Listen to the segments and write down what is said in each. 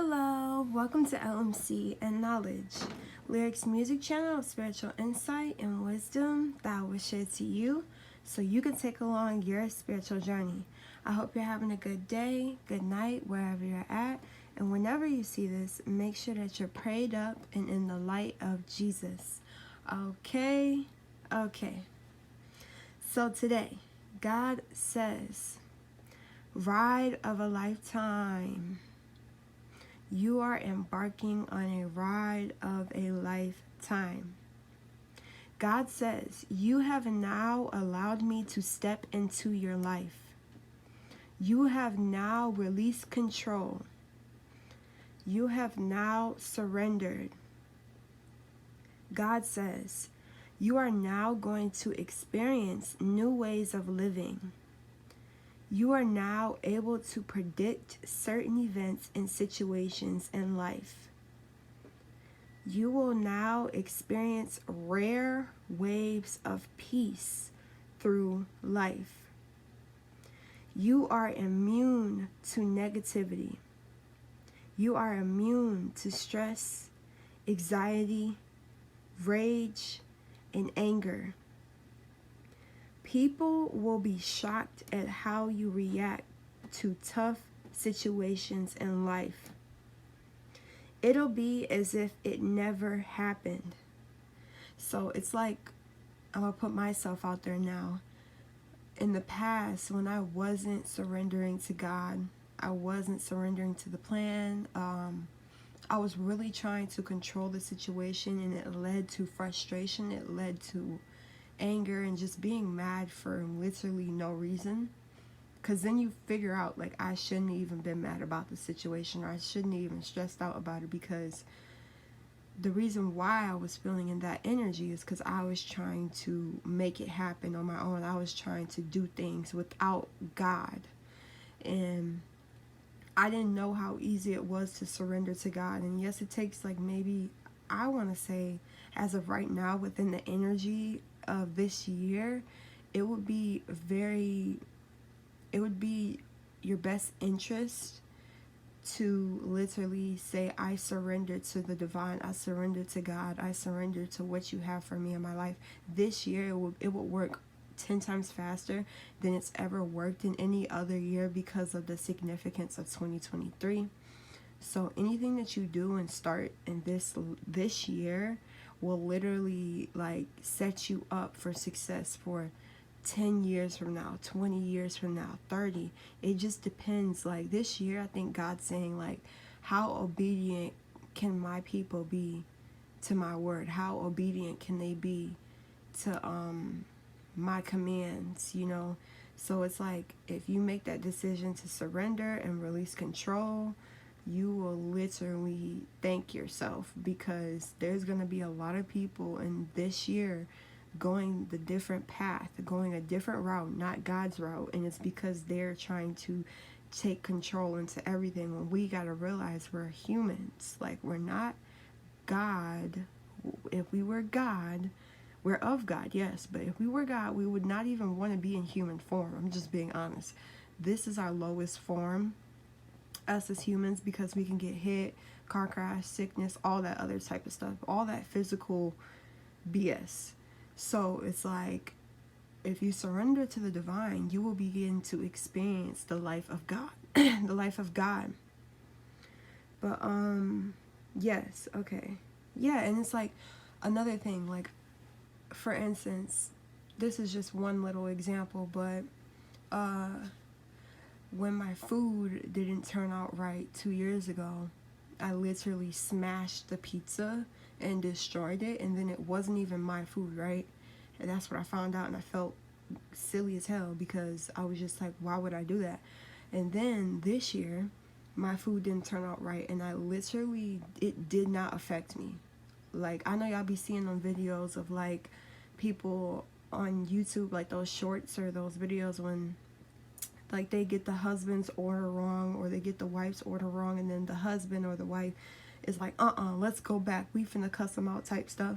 Hello, welcome to LMC and Knowledge, Lyrics Music Channel of spiritual insight and wisdom that I will share to you so you can take along your spiritual journey. I hope you're having a good day, good night, wherever you're at, and whenever you see this, make sure that you're prayed up and in the light of Jesus. Okay. So today, God says, ride of a lifetime. You are embarking on a ride of a lifetime. God says, you have now allowed me to step into your life. You have now released control. You have now surrendered. God says, you are now going to experience new ways of living. You are now able to predict certain events and situations in life. You will now experience rare waves of peace through life. You are immune to negativity. You are immune to stress, anxiety, rage, and anger. People will be shocked at how you react to tough situations in life. It'll be as if it never happened. So it's like, I'm going to put myself out there now. In the past, when I wasn't surrendering to God, I wasn't surrendering to the plan, I was really trying to control the situation, and it led to frustration. It led to anger and just being mad for literally no reason. Because then you figure out, like, I shouldn't even been mad about the situation, or I shouldn't even stressed out about it, because the reason why I was feeling in that energy is because I was trying to make it happen on my own. I was trying to do things without God, and I didn't know how easy it was to surrender to God. And yes, it takes, like, maybe, I want to say, as of right now, within the energy of this year, it would be your best interest to literally say, I surrender to the divine, I surrender to God, I surrender to what you have for me in my life. This year it would work 10 times faster than it's ever worked in any other year because of the significance of 2023. So anything that you do and start in this year will literally, like, set you up for success for 10 years from now, 20 years from now, 30. It just depends. Like, this year, I think God's saying, like, how obedient can my people be to my word? How obedient can they be to my commands, you know? So it's like, if you make that decision to surrender and release control, you will literally thank yourself, because there's going to be a lot of people in this year going the different path, going a different route, not God's route, and it's because they're trying to take control into everything, when we got to realize we're humans. Like, we're not God. If we were God, we're of God, yes, but if we were God, we would not even want to be in human form. I'm just being honest. This is our lowest form, us as humans, because we can get hit, car crash, sickness, all that other type of stuff, all that physical BS. So it's like, if you surrender to the divine, you will begin to experience the life of God. The life of God. But yes, okay. Yeah, and it's like another thing, like, for instance, this is just one little example, but when my food didn't turn out right 2 years ago, I literally smashed the pizza and destroyed it, and then it wasn't even my food, right? And that's what I found out, and I felt silly as hell, because I was just like, why would I do that? And then this year, my food didn't turn out right, and it did not affect me. Like, I know y'all be seeing on videos of, like, people on YouTube, like those shorts or those videos when, like, they get the husband's order wrong, or they get the wife's order wrong, and then the husband or the wife is like, let's go back, we finna cuss them out type stuff.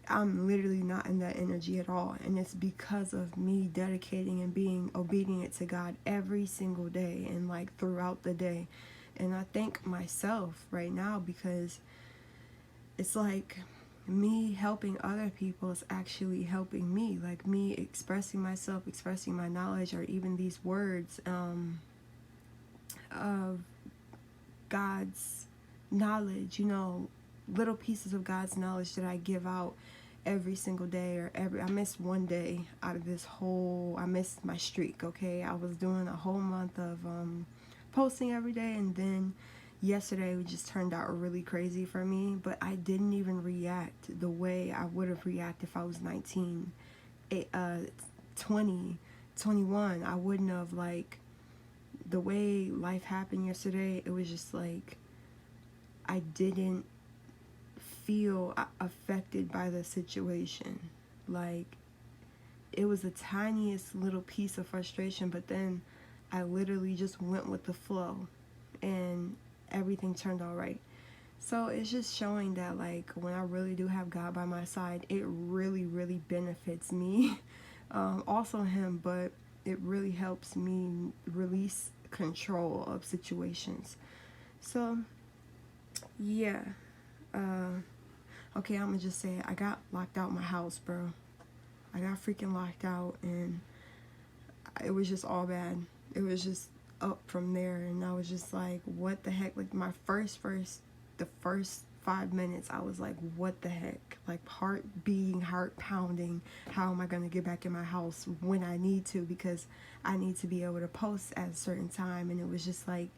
I'm literally not in that energy at all, and it's because of me dedicating and being obedient to God every single day, and, like, throughout the day. And I thank myself right now, because it's like me helping other people is actually helping me. Like me expressing myself, expressing my knowledge, or even these words of God's knowledge, little pieces of God's knowledge that I give out every single day, or I missed one day out of this whole, I missed my streak, okay? I was doing a whole month of posting every day, and then yesterday it just turned out really crazy for me, but I didn't even react the way I would have reacted if I was 19, 20, 21. I wouldn't have, like, the way life happened yesterday, it was just like I didn't feel affected by the situation. Like, it was the tiniest little piece of frustration, but then I literally just went with the flow and everything turned all right. So it's just showing that, like, when I really do have God by my side, it really, really benefits me. Also him, but it really helps me release control of situations. So, yeah. Okay, I'm gonna just say it. I got locked out my house, bro. I got freaking locked out, and it was just all bad. It was just up from there, and I was just like, what the heck? Like, my the first 5 minutes, I was like, what the heck? Like, heart beating, heart pounding. How am I gonna get back in my house when I need to? Because I need to be able to post at a certain time, and it was just like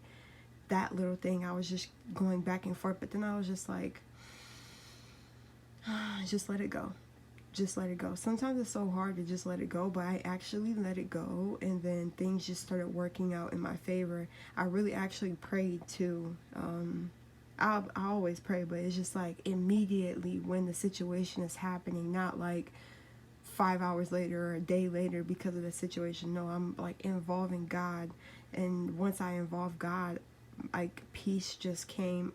that little thing. I was just going back and forth, but then I was just like, just let it go. Just let it go. Sometimes it's so hard to just let it go, but I actually let it go, and then things just started working out in my favor. I really actually prayed too. I always pray, but it's just like immediately when the situation is happening, not like 5 hours later or a day later because of the situation. No, I'm like involving God, and once I involved God, like peace just came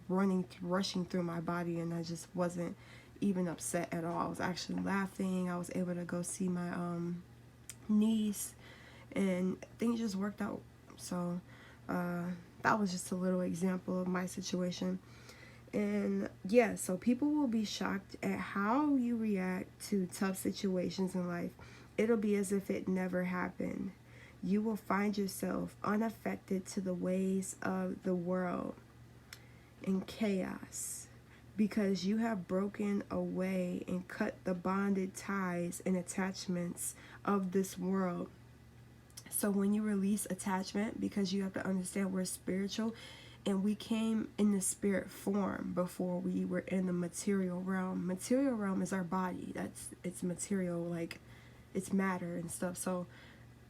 rushing through my body, and I just wasn't even upset at all. I was actually laughing. I was able to go see my niece, and things just worked out. So that was just a little example of my situation. And yeah, so people will be shocked at how you react to tough situations in life. It'll be as if it never happened. You will find yourself unaffected to the ways of the world in chaos, because you have broken away and cut the bonded ties and attachments of this world. So when you release attachment, because you have to understand we're spiritual, and we came in the spirit form before we were in the material realm. Material realm is our body. It's material, like it's matter and stuff. So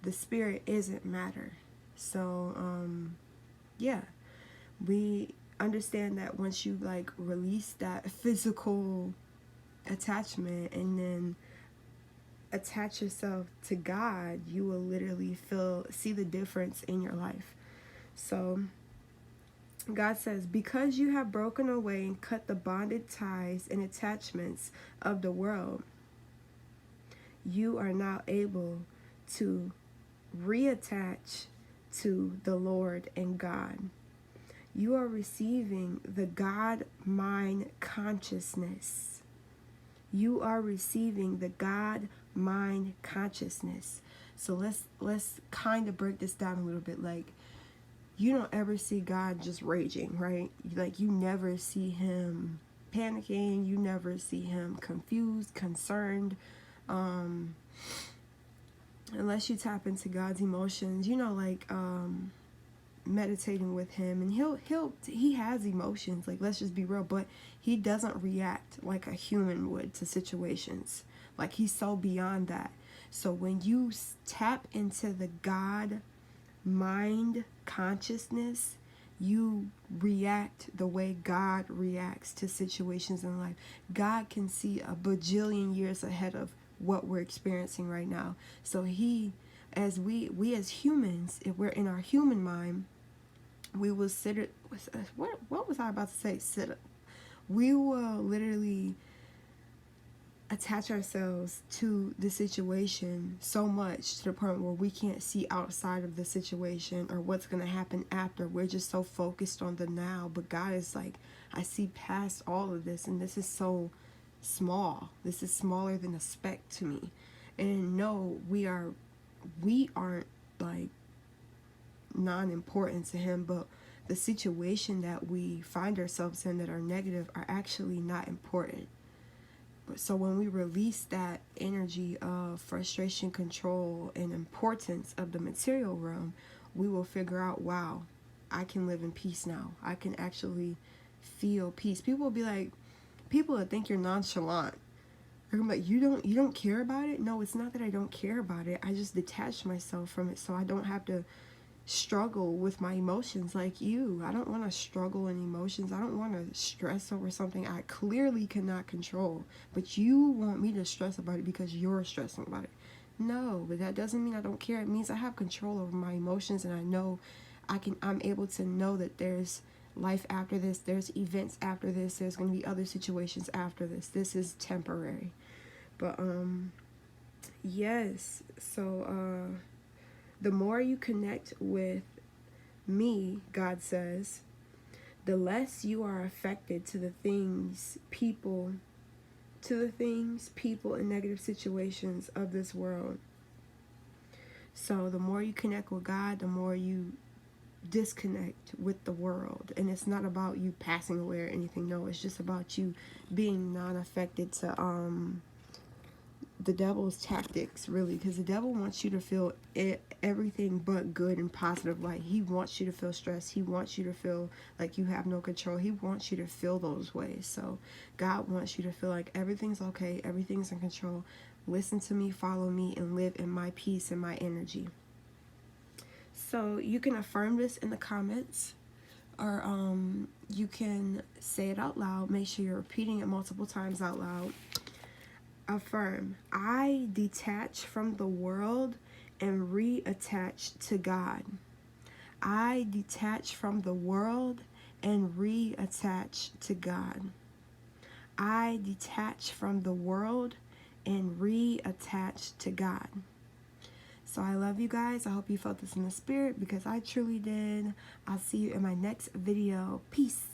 the spirit isn't matter. So yeah, we understand that once you like release that physical attachment and then attach yourself to God, you will literally see the difference in your life. So God says, because you have broken away and cut the bonded ties and attachments of the world, you are now able to reattach to the Lord and God. You are receiving the God-mind consciousness. You are receiving the God-mind consciousness. So let's kind of break this down a little bit. Like, you don't ever see God just raging, right? Like, you never see him panicking. You never see him confused, concerned. Unless you tap into God's emotions, like meditating with him, and he has emotions. Like, let's just be real, but he doesn't react like a human would to situations. Like, he's so beyond that. So when you tap into the God mind consciousness, you react the way God reacts to situations in life. God can see a bajillion years ahead of what we're experiencing right now. So we as humans, if we're in our human mind, we will what was I about to say? We will literally attach ourselves to the situation so much to the point where we can't see outside of the situation or what's going to happen after. We're just so focused on the now. But God is like, I see past all of this, and this is so small. This is smaller than a speck to me. And no, we aren't like non-important to him, but the situation that we find ourselves in that are negative are actually not important. So when we release that energy of frustration, control, and importance of the material realm, we will figure out, wow, I can live in peace now. I can actually feel peace. People will be like, people that think you're nonchalant. They're gonna be like, you don't care about it? No, it's not that I don't care about it. I just detach myself from it so I don't have to struggle with my emotions like you. I don't want to struggle in emotions. I don't want to stress over something I clearly cannot control. But you want me to stress about it because you're stressing about it. No, but that doesn't mean I don't care. It means I have control over my emotions, and I know I'm able to know that there's life after this, there's events after this, there's going to be other situations after this. This is temporary. But yes, so the more you connect with me, God says, the less you are affected to the things, people, and negative situations of this world. So the more you connect with God, the more you disconnect with the world. And it's not about you passing away or anything. No, it's just about you being non-affected to the devil's tactics, really, because the devil wants you to feel everything but good and positive. Like, he wants you to feel stressed. He wants you to feel like you have no control. He wants you to feel those ways. So God wants you to feel like everything's okay, everything's in control. Listen to me, follow me, and live in my peace and my energy. So you can affirm this in the comments, or you can say it out loud. Make sure you're repeating it multiple times out loud. Affirm, I detach from the world and reattach to God. I detach from the world and reattach to God. I detach from the world and reattach to God. So I love you guys. I hope you felt this in the spirit, because I truly did. I'll see you in my next video. Peace.